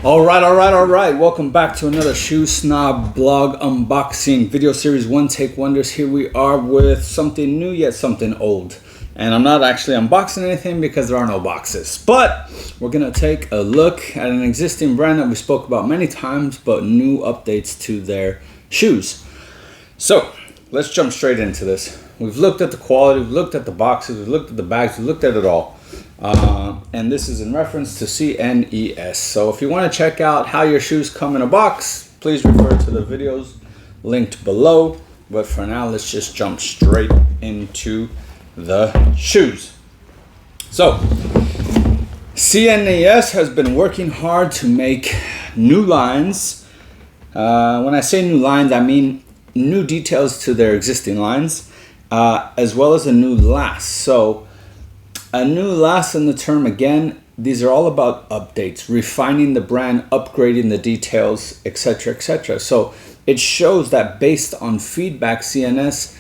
All right. Welcome back to another Shoe Snob blog unboxing video series, One Take Wonders. Here we are with something new yet something old. And I'm not actually unboxing anything because there are no boxes. But we're going to take a look at an existing brand that we spoke about many times, but new updates to their shoes. So let's jump straight into this. We've looked at the quality, we've looked at the boxes, we've looked at the bags, we've looked at it all. And this is in reference to CNES. So if you want to check out how your shoes come in a box, please refer to the videos linked below. But for now, let's just jump straight into the shoes. So CNES has been working hard to make new lines. When I say new lines, I mean new details to their existing lines, as well as a new last. So a new last in the term, again, these are all about updates, refining the brand, upgrading the details, etc., etc. So it shows that based on feedback, CNES,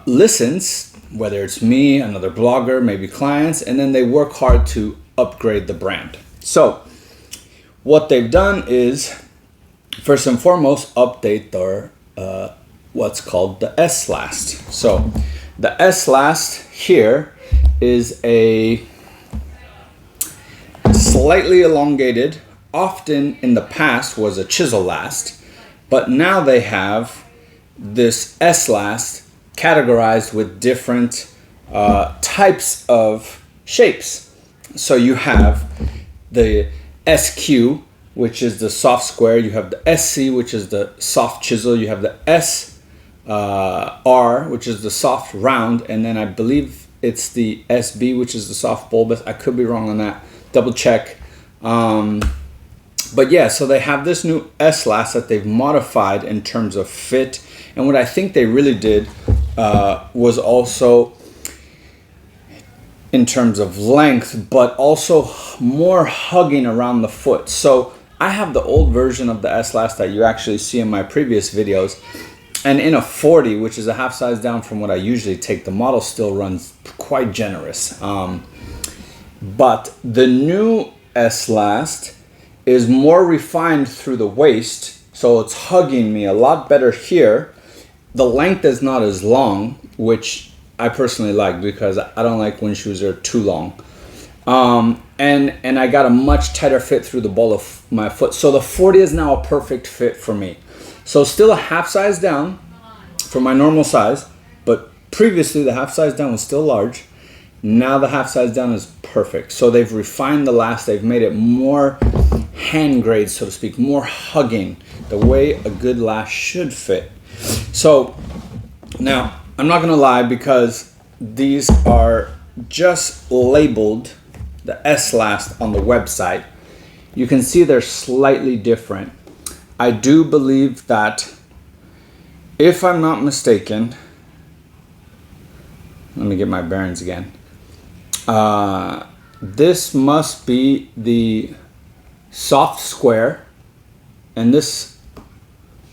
listens, whether it's me, another blogger, maybe clients, and then they work hard to upgrade the brand. So what they've done is, first and foremost, update their what's called the S-last. So the S-last here is a slightly elongated, often in the past was a chisel last, but now they have this S-last categorized with different types of shapes. So you have the SQ, which is the soft square, you have the SC, which is the soft chisel, you have the R, which is the soft round, and then I believe it's the SB, which is the soft bulbous. I could be wrong on that, double check. But yeah, so they have this new S-last that they've modified in terms of fit, and what I think they really did was also in terms of length, but also more hugging around the foot. So I have the old version of the S-last that you actually see in my previous videos, and in a 40, which is a half size down from what I usually take, the model still runs quite generous. But the new S-last is more refined through the waist, so it's hugging me a lot better here. The length is not as long, which I personally like because I don't like when shoes are too long. And I got a much tighter fit through the ball of my foot. So the 40 is now a perfect fit for me. So still a half size down for my normal size, but previously the half size down was still large. Now the half size down is perfect. So they've refined the last, they've made it more hand grade, so to speak, more hugging, the way a good last should fit. So now I'm not gonna lie, because these are just labeled the S-last on the website. You can see they're slightly different. I do believe that, if I'm not mistaken, let me get my bearings again. This must be the soft square, and this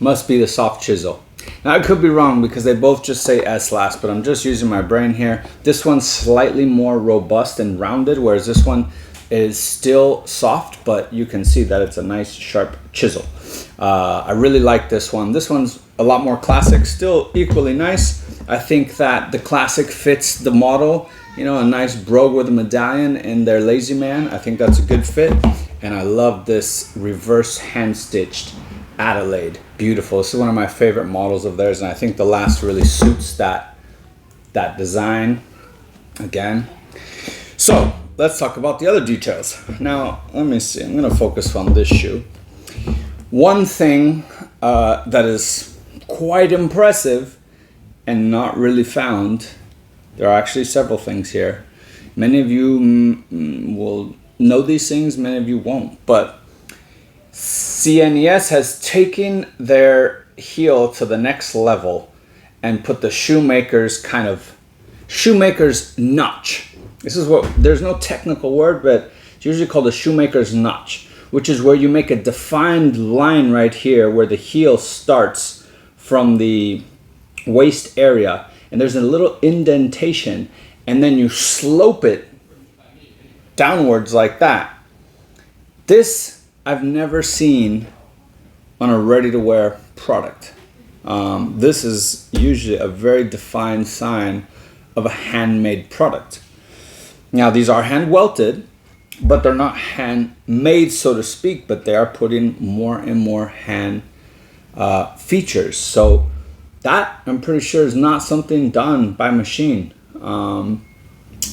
must be the soft chisel. Now I could be wrong because they both just say S-last, but I'm just using my brain here. This one's slightly more robust and rounded, whereas this one is still soft, but you can see that it's a nice sharp chisel. I really like this one. This one's a lot more classic, still equally nice. I think that the classic fits the model, you know, a nice brogue with a medallion and their lazy man. I think that's a good fit. And I love this reverse hand stitched Adelaide. Beautiful. This is one of my favorite models of theirs, and I think the last really suits that design again. So let's talk about the other details. Now, let me see. I'm going to focus on this shoe. One thing that is quite impressive and not really found, there are actually several things here. Many of you will know these things, many of you won't. But CNES has taken their heel to the next level and put the Shoemaker's Shoemaker's notch. This is what, there's no technical word, but it's usually called a Shoemaker's notch, which is where you make a defined line right here where the heel starts from the waist area, and there's a little indentation, and then you slope it downwards like that. This I've never seen on a ready-to-wear product. This is usually a very defined sign of a handmade product. Now these are hand welted, but they're not handmade, so to speak, but they are putting more and more hand features. So that, I'm pretty sure, is not something done by machine.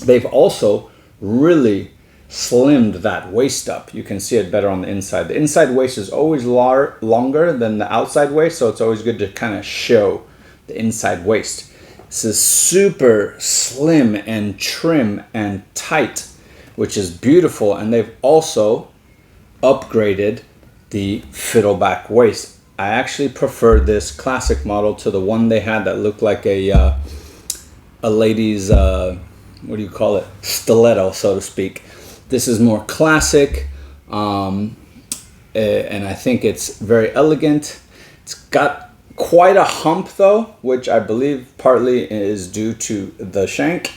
They've also really slimmed that waist up. You can see it better on the inside. The inside waist is always longer than the outside waist, so it's always good to kind of show the inside waist. This is super slim and trim and tight, which is beautiful. And they've also upgraded the fiddleback waist. I actually prefer this classic model to the one they had that looked like a lady's, what do you call it? Stiletto, so to speak. This is more classic, and I think it's very elegant. It's got quite a hump though, which I believe partly is due to the shank.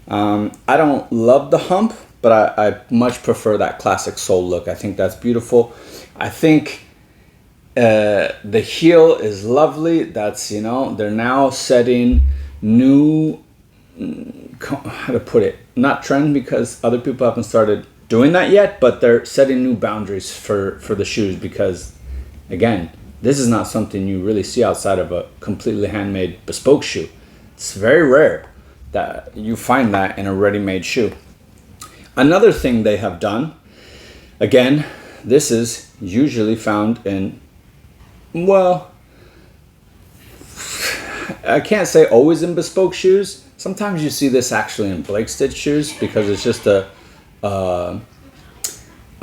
I don't love the hump, but I much prefer that classic sole look. I think that's beautiful. I think the heel is lovely. That's, you know, they're now setting new, how to put it, not trend because other people haven't started doing that yet, but they're setting new boundaries for the shoes, because again, this is not something you really see outside of a completely handmade bespoke shoe. It's very rare that you find that in a ready-made shoe. Another thing they have done, again, this is usually found in, well, I can't say always in bespoke shoes. Sometimes you see this actually in Blake stitch shoes because it's just a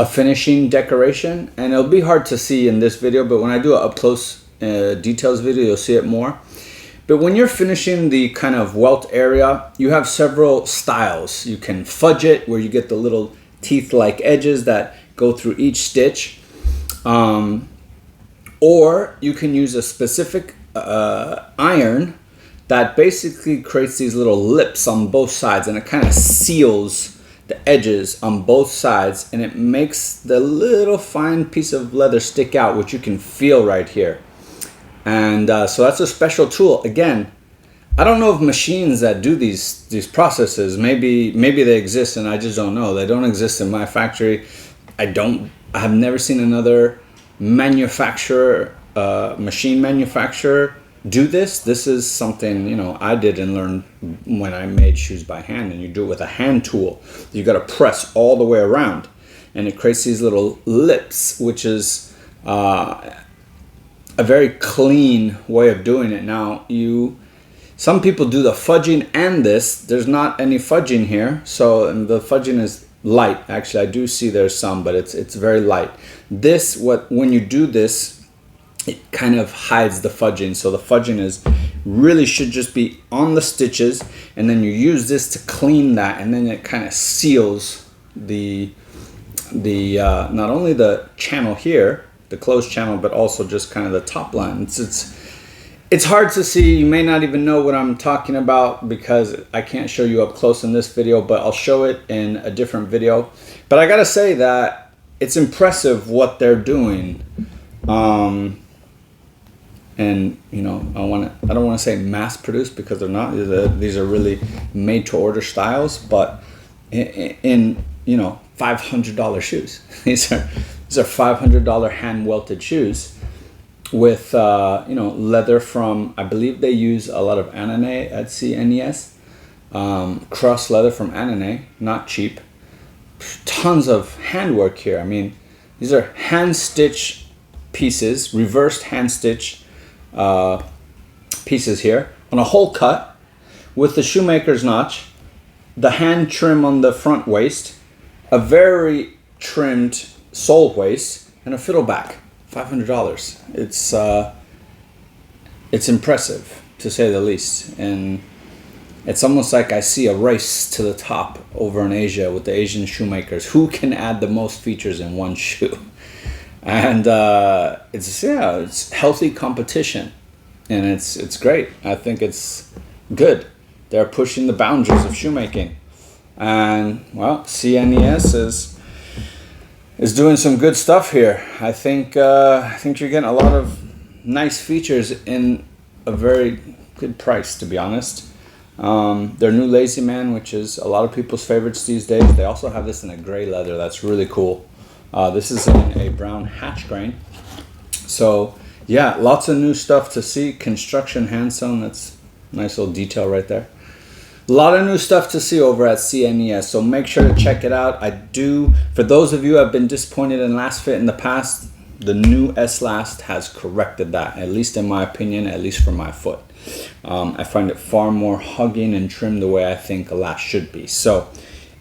finishing decoration, and it'll be hard to see in this video, but when I do an up close details video, you'll see it more. But when you're finishing the kind of welt area, you have several styles. You can fudge it, where you get the little teeth-like edges that go through each stitch, or you can use a specific iron that basically creates these little lips on both sides, and it kind of seals the edges on both sides, and it makes the little fine piece of leather stick out, which you can feel right here. And so that's a special tool. Again, I don't know of machines that do these processes. Maybe they exist and I just don't know. They don't exist in my factory. I have never seen another manufacturer, machine manufacturer, do this. This is something, you know, I did and learned when I made shoes by hand, and you do it with a hand tool. You got to press all the way around, and it creates these little lips, which is a very clean way of doing it. Now, some people do the fudging and this. There's not any fudging here, so the fudging is light. Actually, I do see there's some, but it's very light. When you do this, it kind of hides the fudging. So the fudging really should just be on the stitches, and then you use this to clean that, and then it kind of seals the not only the channel here, the closed channel, but also just kind of the top line. It's hard to see. You may not even know what I'm talking about because I can't show you up close in this video, but I'll show it in a different video. But I gotta say that it's impressive what they're doing. And you know, I don't want to say mass produced because they're not. These are really made to order styles, but in you know, $500 shoes. These are $500 hand welted shoes with you know, leather from, I believe they use a lot of Anane at CNES, cross leather from Anane, not cheap. Tons of handwork here. I mean, these are hand stitch pieces, reversed hand stitch pieces here on a hole cut with the shoemaker's notch, the hand trim on the front waist, a very trimmed sole waist, and a fiddleback. $500. It's impressive, to say the least, and it's almost like I see a race to the top over in Asia with the Asian shoemakers. Who can add the most features in one shoe? And it's healthy competition, and it's great. I think it's good. They're pushing the boundaries of shoemaking. And well, CNES is doing some good stuff here. I think you're getting a lot of nice features in a very good price, to be honest. Their new Lazy Man, which is a lot of people's favorites these days. They also have this in a gray leather that's really cool. This is in a brown hatch grain. So yeah, lots of new stuff to see. Construction hand sewn, that's a nice little detail right there. A lot of new stuff to see over at CNES, so make sure to check it out. For those of you who have been disappointed in Last Fit in the past, the new S-Last has corrected that, at least in my opinion, at least for my foot. I find it far more hugging and trimmed the way I think a last should be. So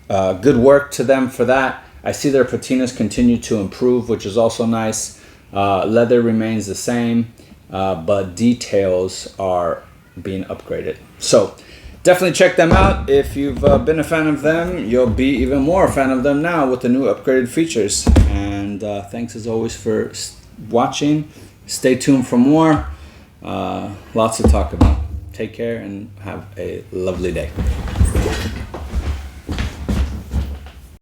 good work to them for that. I see their patinas continue to improve, which is also nice. Leather remains the same, but details are being upgraded. So definitely check them out. If you've been a fan of them, you'll be even more a fan of them now with the new upgraded features. And thanks as always for watching. Stay tuned for more. Lots to talk about. Take care and have a lovely day.